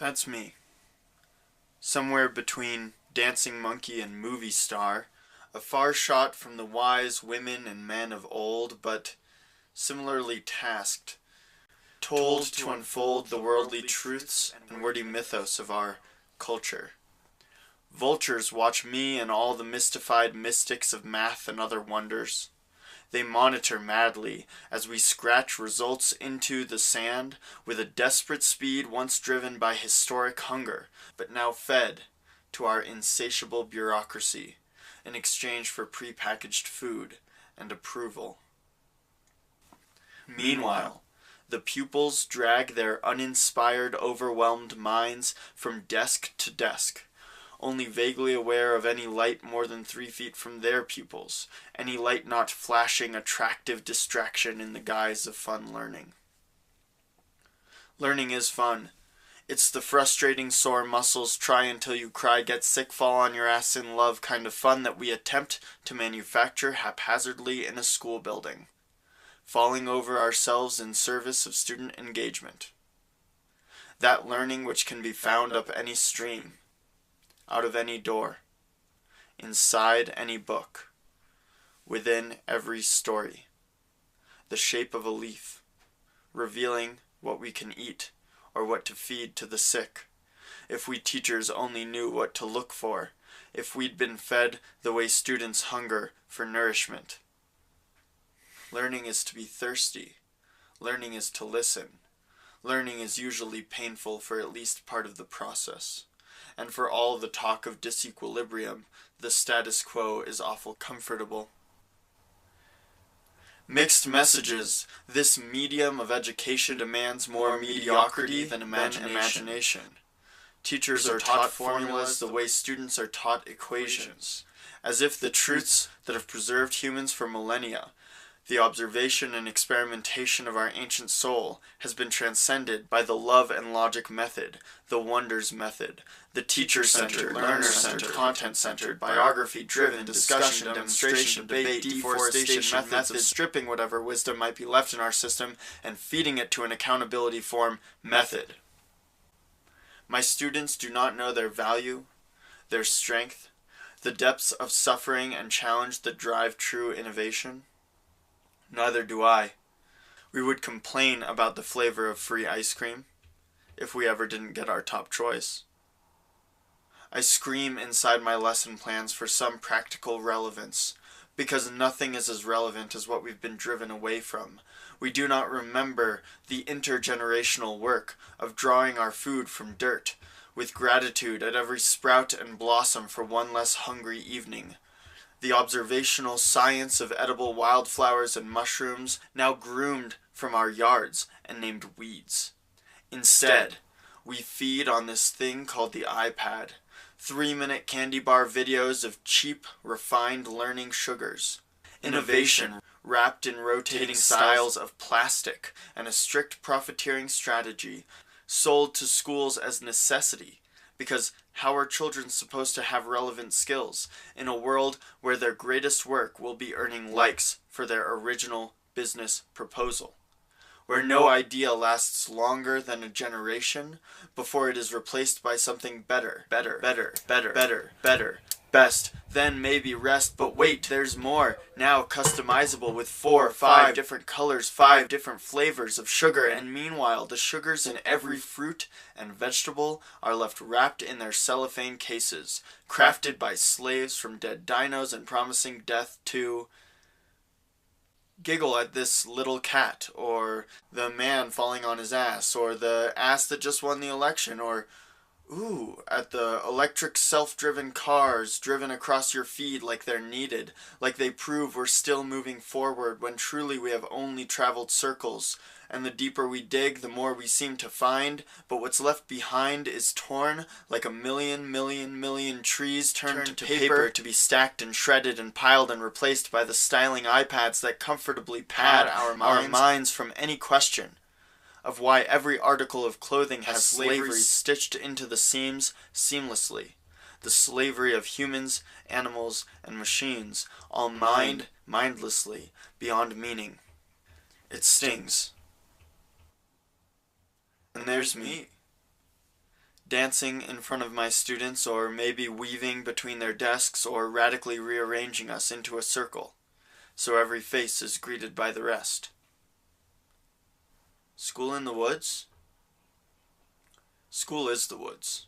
That's me. Somewhere between dancing monkey and movie star, a far shot from the wise women and men of old, but similarly tasked, told to unfold the worldly truths and wordy mythos of our culture. Vultures watch me and all the mystified mystics of math and other wonders. They monitor madly as we scratch results into the sand with a desperate speed once driven by historic hunger, but now fed to our insatiable bureaucracy in exchange for prepackaged food and approval. Meanwhile, the pupils drag their uninspired, overwhelmed minds from desk to desk, only vaguely aware of any light more than 3 feet from their pupils, any light not flashing attractive distraction in the guise of fun learning. Learning is fun. It's the frustrating sore muscles, try until you cry, get sick, fall on your ass in love kind of fun that we attempt to manufacture haphazardly in a school building, falling over ourselves in service of student engagement. That learning which can be found up any stream, out of any door, inside any book, within every story, the shape of a leaf, revealing what we can eat or what to feed to the sick. If we teachers only knew what to look for, if we'd been fed the way students hunger for nourishment. Learning is to be thirsty. Learning is to listen. Learning is usually painful for at least part of the process. And for all the talk of disequilibrium, the status quo is awful comfortable. Mixed messages. This medium of education demands more mediocrity than imagination. Teachers are taught formulas the way students are taught equations, as if the truths that have preserved humans for millennia, the observation and experimentation of our ancient soul, has been transcended by the love and logic method, the wonders method, the teacher-centered, learner-centered, content-centered, biography-driven, discussion, demonstration, debate, deforestation methods of stripping whatever wisdom might be left in our system and feeding it to an accountability form method. My students do not know their value, their strength, the depths of suffering and challenge that drive true innovation. Neither do I. We would complain about the flavor of free ice cream if we ever didn't get our top choice. I scream inside my lesson plans for some practical relevance, because nothing is as relevant as what we've been driven away from. We do not remember the intergenerational work of drawing our food from dirt, with gratitude at every sprout and blossom for one less hungry evening. The observational science of edible wildflowers and mushrooms now groomed from our yards and named weeds. Instead, we feed on this thing called the iPad, 3-minute candy bar videos of cheap, refined learning sugars. Innovation wrapped in rotating styles of plastic and a strict profiteering strategy, sold to schools as necessity, because how are children supposed to have relevant skills in a world where their greatest work will be earning likes for their original business proposal? Where no idea lasts longer than a generation before it is replaced by something better, best, then maybe rest, but wait, there's more, now customizable with 4 or 5 different colors, 5 different flavors of sugar, and meanwhile the sugars in every fruit and vegetable are left wrapped in their cellophane cases, crafted by slaves from dead dinos and promising death to giggle at this little cat, or the man falling on his ass, or the ass that just won the election, or ooh, at the electric self-driven cars driven across your feed like they're needed, like they prove we're still moving forward when truly we have only traveled circles, and the deeper we dig, the more we seem to find, but what's left behind is torn like a million trees turned to paper to be stacked and shredded and piled and replaced by the styling iPads that comfortably pad our minds from any question of why every article of clothing has slavery stitched into the seams seamlessly. The slavery of humans, animals, and machines, all mindlessly, beyond meaning. It stings. And there's me, dancing in front of my students, or maybe weaving between their desks, or radically rearranging us into a circle, so every face is greeted by the rest. School in the woods? School is the woods.